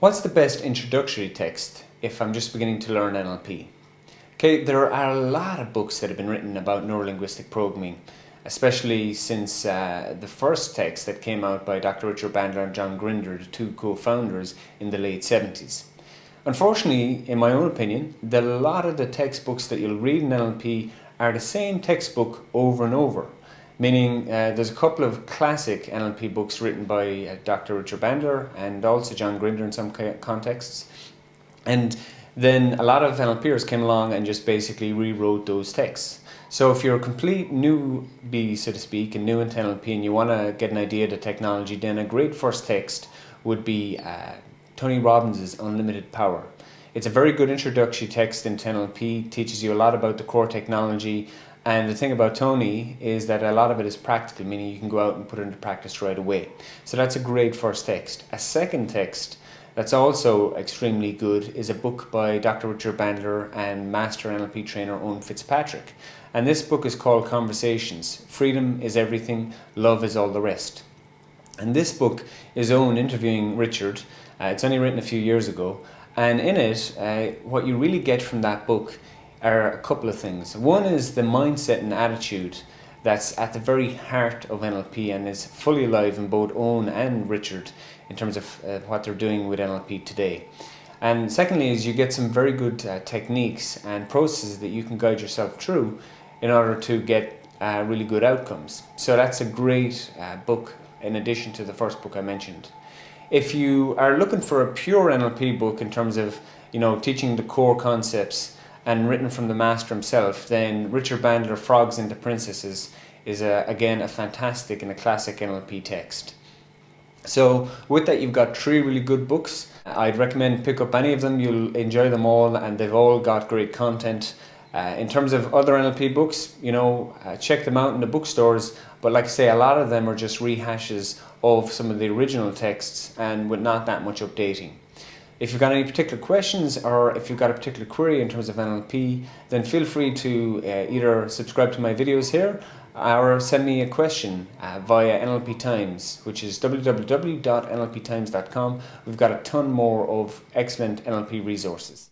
What's the best introductory text if I'm just beginning to learn NLP? Okay, there are a lot of books that have been written about neurolinguistic programming, especially since the first text that came out by Dr. Richard Bandler and John Grinder, the two co-founders, in the late 70s. Unfortunately, in my own opinion, a lot of the textbooks that you'll read in NLP are the same textbook over and over. Meaning there's a couple of classic NLP books written by Dr. Richard Bandler and also John Grinder in some contexts. And then a lot of NLPers came along and just basically rewrote those texts. So if you're a complete newbie, so to speak, and new into NLP and you want to get an idea of the technology, then a great first text would be Tony Robbins' Unlimited Power. It's a very good introductory text into NLP, teaches you a lot about the core technology. And the thing about Tony is that a lot of it is practical, meaning you can go out and put it into practice right away. So that's a great first text. A second text that's also extremely good is a book by Dr. Richard Bandler and Master NLP trainer Owen Fitzpatrick. And this book is called Conversations. Freedom is everything, love is all the rest. And this book is Owen interviewing Richard. It's only written a few years ago. And in it, what you really get from that book are a couple of things. One is the mindset and attitude that's at the very heart of NLP and is fully alive in both Owen and Richard in terms of what they're doing with NLP today. And secondly is you get some very good techniques and processes that you can guide yourself through in order to get really good outcomes. So that's a great book in addition to the first book I mentioned. If you are looking for a pure NLP book in terms of teaching the core concepts and written from the master himself, then Richard Bandler, Frogs into Princesses, is again a fantastic and a classic NLP text. So with that, you've got three really good books. I'd recommend pick up any of them. You'll enjoy them all and they've all got great content. In terms of other NLP books, check them out in the bookstores, but like I say, a lot of them are just rehashes of some of the original texts and with not that much updating. If you've got any particular questions or if you've got a particular query in terms of NLP, then feel free to either subscribe to my videos here or send me a question via NLPTimes, which is www.nlptimes.com. We've got a ton more of excellent NLP resources.